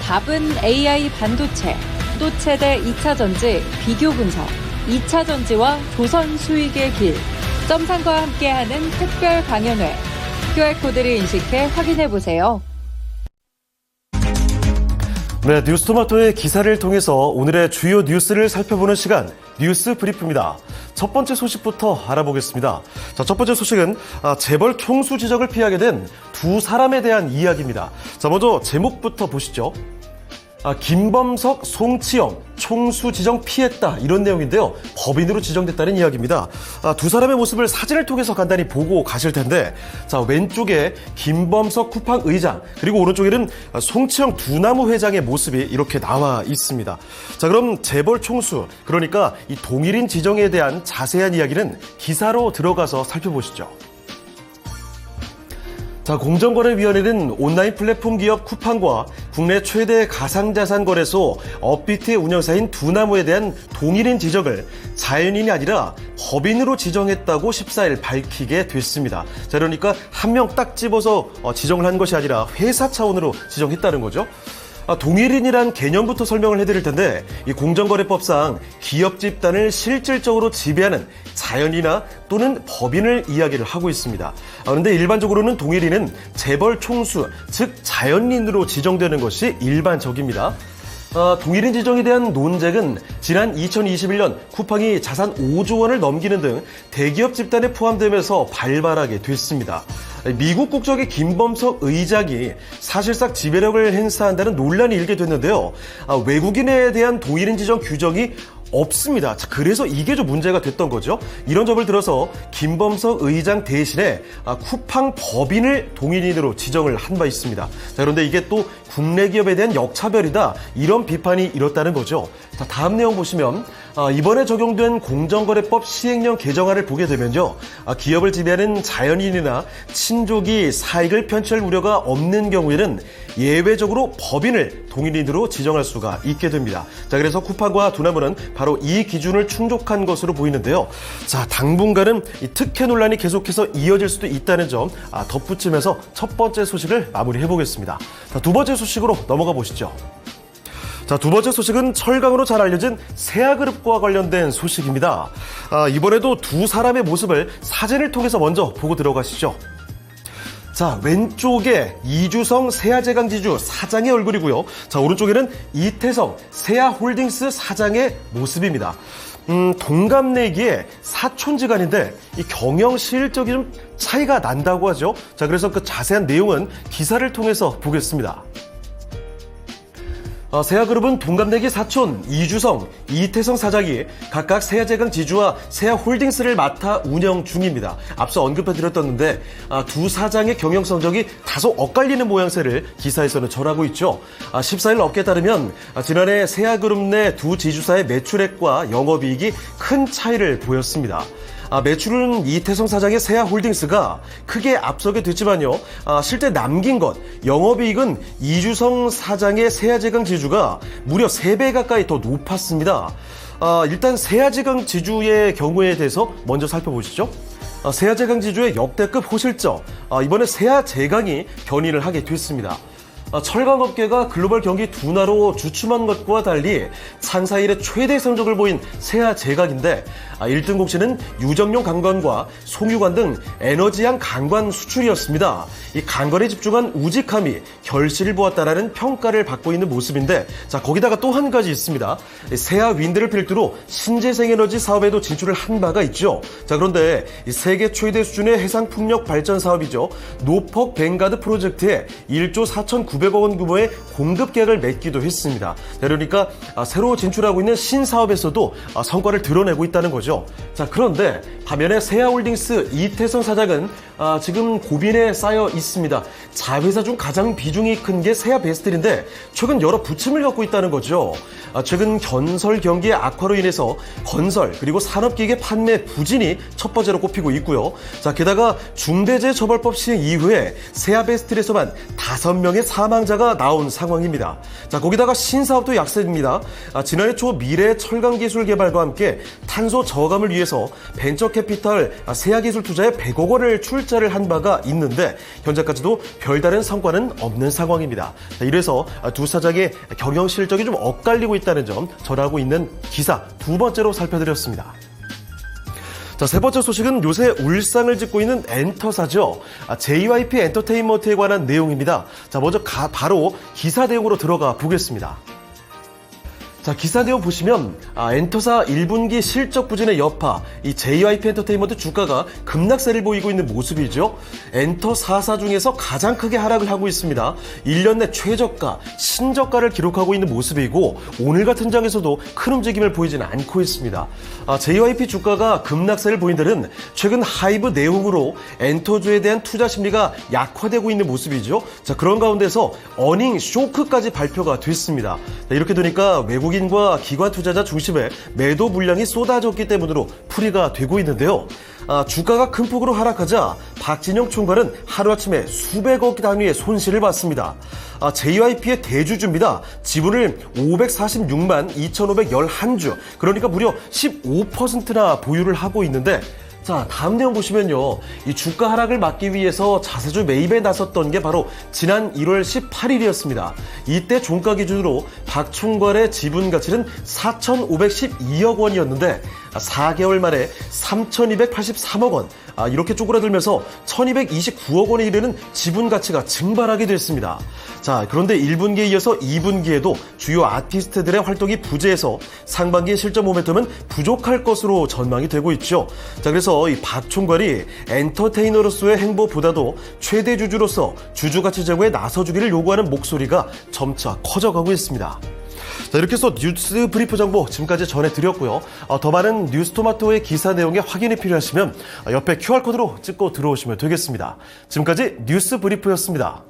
답은 AI 반도체, 또 최대 2차 전지 비교 분석, 2차 전지와 조선 수익의 길, 점상과 함께하는 특별 강연회. QR코드를 인식해 확인해보세요. 네, 뉴스토마토의 기사를 통해서 오늘의 주요 뉴스를 살펴보는 시간, 뉴스 브리프입니다. 첫 번째 소식부터 알아보겠습니다. 자, 첫 번째 소식은 재벌 총수 지적을 피하게 된 두 사람에 대한 이야기입니다. 자, 먼저 제목부터 보시죠. 김범석, 송치영 총수 지정 피했다, 이런 내용인데요. 법인으로 지정됐다는 이야기입니다. 두 사람의 모습을 사진을 통해서 간단히 보고 가실 텐데, 자, 왼쪽에 김범석 쿠팡 의장, 그리고 오른쪽에는 송치영 두나무 회장의 모습이 이렇게 나와 있습니다. 자, 그럼 재벌 총수, 그러니까 이 동일인 지정에 대한 자세한 이야기는 기사로 들어가서 살펴보시죠. 자, 공정거래위원회는 온라인 플랫폼 기업 쿠팡과 국내 최대 가상자산 거래소 업비트의 운영사인 두나무에 대한 동일인 지적을 자연인이 아니라 법인으로 지정했다고 14일 밝히게 됐습니다. 자, 그러니까 한 명 딱 집어서 지정을 한 것이 아니라 회사 차원으로 지정했다는 거죠. 동일인이란 개념부터 설명을 해드릴 텐데, 이 공정거래법상 기업 집단을 실질적으로 지배하는 자연이나 또는 법인을 이야기를 하고 있습니다. 그런데 일반적으로는 동일인은 재벌 총수, 즉 자연인으로 지정되는 것이 일반적입니다. 동일인 지정에 대한 논쟁은 지난 2021년 쿠팡이 자산 5조 원을 넘기는 등 대기업 집단에 포함되면서 발발하게 됐습니다. 미국 국적의 김범석 의장이 사실상 지배력을 행사한다는 논란이 일게 됐는데요. 외국인에 대한 동일인 지정 규정이 없습니다. 그래서 이게 좀 문제가 됐던 거죠. 이런 점을 들어서 김범석 의장 대신에 쿠팡 법인을 동일인으로 지정을 한 바 있습니다. 자, 그런데 이게 또 국내 기업에 대한 역차별이다, 이런 비판이 일었다는 거죠. 자, 다음 내용 보시면 이번에 적용된 공정거래법 시행령 개정안을 보게 되면요, 기업을 지배하는 자연인이나 친족이 사익을 편취할 우려가 없는 경우에는 예외적으로 법인을 동일인으로 지정할 수가 있게 됩니다. 자, 그래서 쿠팡과 두나무는 바로 이 기준을 충족한 것으로 보이는데요. 자, 당분간은 이 특혜 논란이 계속해서 이어질 수도 있다는 점 덧붙이면서 첫 번째 소식을 마무리해 보겠습니다. 자, 두 번째 소식으로 넘어가 보시죠. 자, 두 번째 소식은 철강으로 잘 알려진 세아그룹과 관련된 소식입니다. 이번에도 두 사람의 모습을 사진을 통해서 먼저 보고 들어가시죠. 자, 왼쪽에 이주성 세아제강지주 사장의 얼굴이고요. 자, 오른쪽에는 이태성 세아홀딩스 사장의 모습입니다. 동갑내기의 사촌지간인데 이 경영 실적이 좀 차이가 난다고 하죠. 자, 그래서 그 자세한 내용은 기사를 통해서 보겠습니다. 세아그룹은 동갑내기 사촌 이주성, 이태성 사장이 각각 세아제강 지주와 세아홀딩스를 맡아 운영 중입니다. 앞서 언급해드렸던데 두 사장의 경영 성적이 다소 엇갈리는 모양새를 기사에서는 전하고 있죠. 14일 업계에 따르면 지난해 세아그룹 내 두 지주사의 매출액과 영업이익이 큰 차이를 보였습니다. 매출은 이태성 사장의 세아홀딩스가 크게 앞서게 됐지만요, 실제 남긴 것, 영업이익은 이주성 사장의 세아제강 지주가 무려 3배 가까이 더 높았습니다. 일단 세아제강 지주의 경우에 대해서 먼저 살펴보시죠. 세아제강 지주의 역대급 호실적, 이번에 세아제강이 견인을 하게 됐습니다. 철강업계가 글로벌 경기 둔화로 주춤한 것과 달리 상사 이래 최대 성적을 보인 세아제강인데 1등 공신은 유정용 강관과 송유관 등 에너지향 강관 수출이었습니다. 이 강관에 집중한 우직함이 결실을 보았다라는 평가를 받고 있는 모습인데, 자, 거기다가 또 한 가지 있습니다. 세아윈드를 필두로 신재생에너지 사업에도 진출을 한 바가 있죠. 자, 그런데 이 세계 최대 수준의 해상풍력 발전 사업이죠, 노폭 뱅가드 프로젝트에 1조 4,900억 원 규모의 공급 계약을 맺기도 했습니다. 그러니까 새로 진출하고 있는 신사업에서도 성과를 드러내고 있다는 거죠. 자, 그런데 반면에 세아홀딩스 이태성 사장은 지금 고민에 쌓여 있습니다. 자회사 중 가장 비중이 큰 게 세아베스텔인데 최근 여러 부침을 겪고 있다는 거죠. 최근 건설 경기의 악화로 인해서 건설 그리고 산업기계 판매 부진이 첫 번째로 꼽히고 있고요. 자, 게다가 중대재해처벌법 시행 이후에 세아베스텔에서만 5명의 사망 사망자가 나온 상황입니다. 자, 거기다가 신사업도 약세입니다. 지난해 초 미래 철강 기술 개발과 함께 탄소 저감을 위해서 벤처 캐피탈 세아기술 투자에 100억 원을 출자를 한 바가 있는데 현재까지도 별다른 성과는 없는 상황입니다. 자, 이래서 두 사장의 경영 실적이 좀 엇갈리고 있다는 점 전하고 있는 기사 두 번째로 살펴드렸습니다. 자, 세 번째 소식은 요새 울상을 짓고 있는 엔터사죠. JYP 엔터테인먼트에 관한 내용입니다. 자, 먼저 바로 기사 내용으로 들어가 보겠습니다. 자, 기사 내용 보시면 엔터사 1분기 실적 부진의 여파, 이 JYP 엔터테인먼트 주가가 급락세를 보이고 있는 모습이죠. 엔터 4사 중에서 가장 크게 하락을 하고 있습니다. 1년 내 최저가, 신저가를 기록하고 있는 모습이고 오늘 같은 장에서도 큰 움직임을 보이지는 않고 있습니다. JYP 주가가 급락세를 보인 데는 최근 하이브 내용으로 엔터주에 대한 투자 심리가 약화되고 있는 모습이죠. 자, 그런 가운데서 어닝 쇼크까지 발표가 됐습니다. 자, 이렇게 되니까 외국인과 기관 투자자 중심의 매도 물량이 쏟아졌기 때문으로 풀이가 되고 있는데요. 주가가 큰 폭으로 하락하자 박진영 총괄은 하루아침에 수백억 단위의 손실을 봤습니다. JYP의 대주주입니다. 지분을 546만 2,511주, 그러니까 무려 15%나 보유를 하고 있는데, 자, 다음 내용 보시면요. 이 주가 하락을 막기 위해서 자사주 매입에 나섰던 게 바로 지난 1월 18일이었습니다. 이때 종가 기준으로 박 총괄의 지분 가치는 4,512억 원이었는데 4개월 만에 3,283억 원, 이렇게 쪼그라들면서 1,229억 원에 이르는 지분 가치가 증발하게 됐습니다. 자, 그런데 1분기에 이어서 2분기에도 주요 아티스트들의 활동이 부재해서 상반기 실적 모멘텀은 부족할 것으로 전망이 되고 있죠. 자, 그래서 이 박 총괄이 엔터테이너로서의 행보보다도 최대 주주로서 주주가치 제고에 나서주기를 요구하는 목소리가 점차 커져가고 있습니다. 자, 이렇게 해서 뉴스 브리프 정보 지금까지 전해드렸고요. 더 많은 뉴스토마토의 기사 내용에 확인이 필요하시면 옆에 QR코드로 찍고 들어오시면 되겠습니다. 지금까지 뉴스 브리프였습니다.